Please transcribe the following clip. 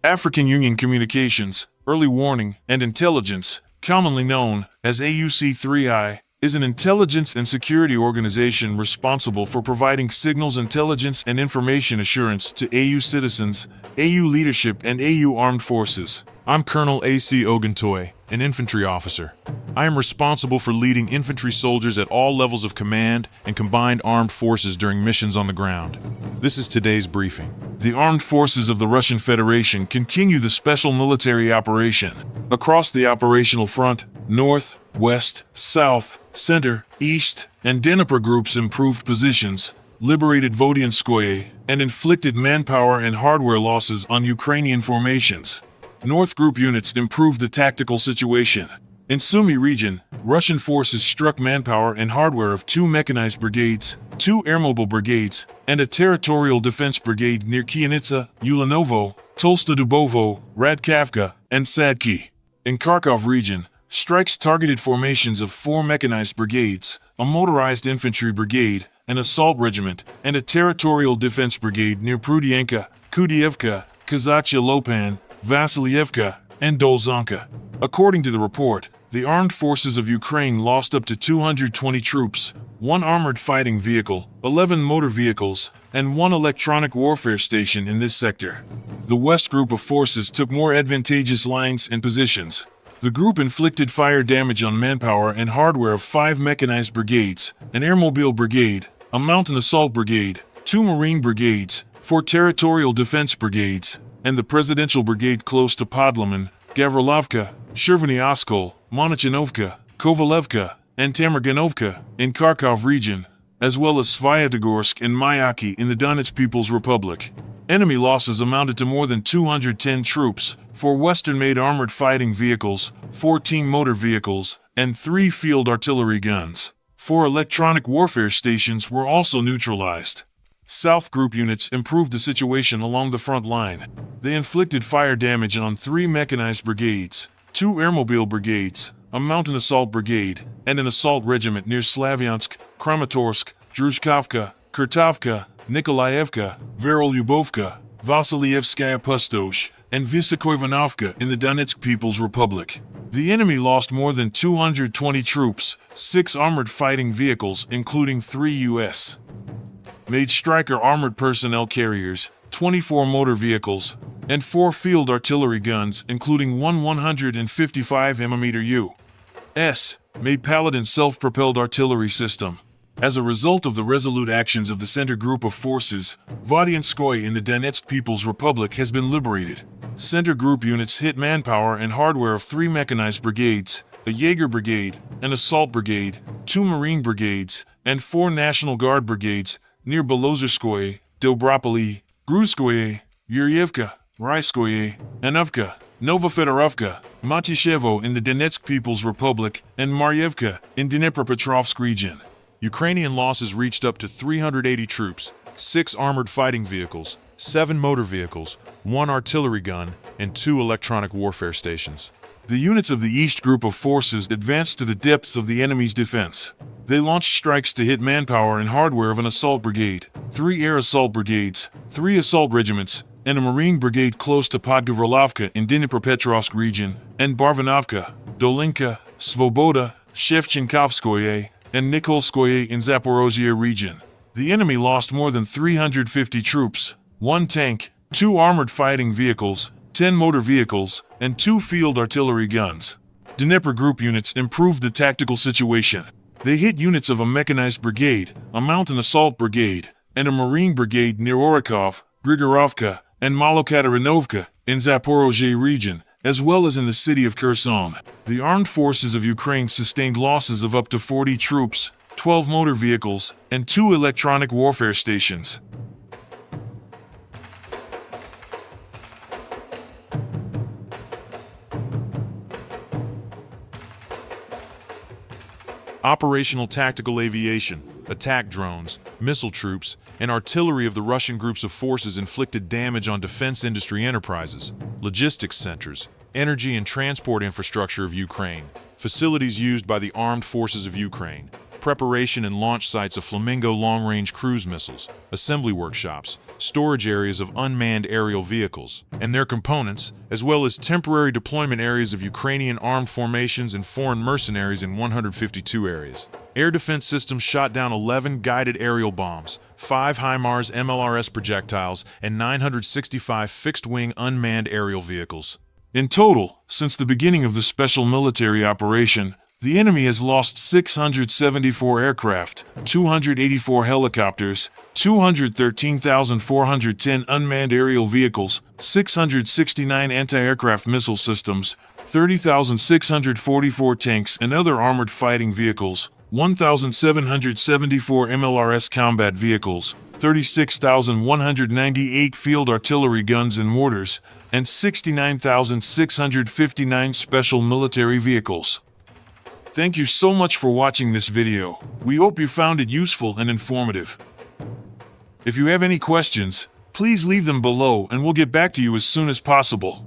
African Union Communications, Early Warning, and Intelligence, commonly known as AUC3I, is an intelligence and security organization responsible for providing signals, intelligence, and information assurance to AU citizens, AU leadership, and AU armed forces. I'm Colonel A.C. Oguntoye, an infantry officer. I am responsible for leading infantry soldiers at all levels of command and combined armed forces during missions on the ground. This is today's briefing. The armed forces of the Russian Federation continue the special military operation. Across the operational front, north, west, south, center, east, and Dnipro groups improved positions, liberated Vodyanskoye, and inflicted manpower and hardware losses on Ukrainian formations. North Group units improved the tactical situation. In Sumy region, Russian forces struck manpower and hardware of 2 mechanized brigades, 2 airmobile brigades, and a territorial defense brigade near Kianitsa, Ulanovo, Tolstodubovo, Radkavka, and Sadki. In Kharkov region, strikes targeted formations of 4 mechanized brigades, a motorized infantry brigade, an assault regiment, and a territorial defense brigade near Prudienka, Kudievka, Kazachya Lopan, Vasilyevka, and Dolzanka. According to the report, the armed forces of Ukraine lost up to 220 troops, 1 armored fighting vehicle, 11 motor vehicles, and 1 electronic warfare station in this sector. The West Group of forces took more advantageous lines and positions. The group inflicted fire damage on manpower and hardware of 5 mechanized brigades, an airmobile brigade, a mountain assault brigade, 2 marine brigades, 4 territorial defense brigades, and the Presidential Brigade close to Podlaman, Gavrilovka, Chervony Oskol, Monochinovka, Kovalevka, and Tamarganovka in Kharkov region, as well as Svyatogorsk and Mayaki in the Donetsk People's Republic. Enemy losses amounted to more than 210 troops, 4 Western-made armored fighting vehicles, 14 motor vehicles, and 3 field artillery guns. 4 electronic warfare stations were also neutralized. South Group units improved the situation along the front line. They inflicted fire damage on 3 mechanized brigades, 2 airmobile brigades, a mountain assault brigade, and an assault regiment near Slavyansk, Kramatorsk, Druzhkovka, Kurtovka, Nikolaevka, Verolyubovka, Vasilyevskaya Pustosh, and Vysokoivanovka in the Donetsk People's Republic. The enemy lost more than 220 troops, 6 armored fighting vehicles including 3 U.S. made Stryker armored personnel carriers, 24 motor vehicles, and 4 field artillery guns including 1 155mm U.S. made Paladin self-propelled artillery system. As a result of the resolute actions of the Center Group of Forces, Vodyanskoye in the Donetsk People's Republic has been liberated. Center Group units hit manpower and hardware of 3 mechanized brigades, a Jaeger brigade, an assault brigade, 2 marine brigades, and 4 National Guard brigades near Belozerskoye, Dobropoli, Gruzskoye, Yuryevka, Raiskoye, Anovka, Novofedorovka, Matishevo in the Donetsk People's Republic, and Maryevka in Dnipropetrovsk region. Ukrainian losses reached up to 380 troops, 6 armored fighting vehicles, 7 motor vehicles, 1 artillery gun, and 2 electronic warfare stations. The units of the East Group of forces advanced to the depths of the enemy's defense. They launched strikes to hit manpower and hardware of an assault brigade, 3 air assault brigades, 3 assault regiments, and a marine brigade close to Podgavrilovka in Dnipropetrovsk region, and Barvanovka, Dolinka, Svoboda, Shevchenkovskoye, and Nikolskoye in Zaporozhye region. The enemy lost more than 350 troops, 1 tank, 2 armored fighting vehicles, 10 motor vehicles, and 2 field artillery guns. Dnipro Group units improved the tactical situation. They hit units of a mechanized brigade, a mountain assault brigade, and a marine brigade near Orakov, Grigorovka, and Malokatarinovka in Zaporozhye region, as well as in the city of Kherson. The armed forces of Ukraine sustained losses of up to 40 troops, 12 motor vehicles, and 2 electronic warfare stations. Operational tactical aviation, attack drones, missile troops, and artillery of the Russian groups of forces inflicted damage on defense industry enterprises, logistics centers, energy and transport infrastructure of Ukraine, facilities used by the armed forces of Ukraine, preparation and launch sites of Flamingo long-range cruise missiles, assembly workshops, storage areas of unmanned aerial vehicles and their components, as well as temporary deployment areas of Ukrainian armed formations and foreign mercenaries in 152 areas. Air defense systems shot down 11 guided aerial bombs, 5 HIMARS MLRS projectiles, and 965 fixed-wing unmanned aerial vehicles. In total, since the beginning of the special military operation, the enemy has lost 674 aircraft, 284 helicopters, 213,410 unmanned aerial vehicles, 669 anti-aircraft missile systems, 30,644 tanks and other armored fighting vehicles, 1,774 MLRS combat vehicles, 36,198 field artillery guns and mortars, and 69,659 special military vehicles. Thank you so much for watching this video. We hope you found it useful and informative. If you have any questions, please leave them below and we'll get back to you as soon as possible.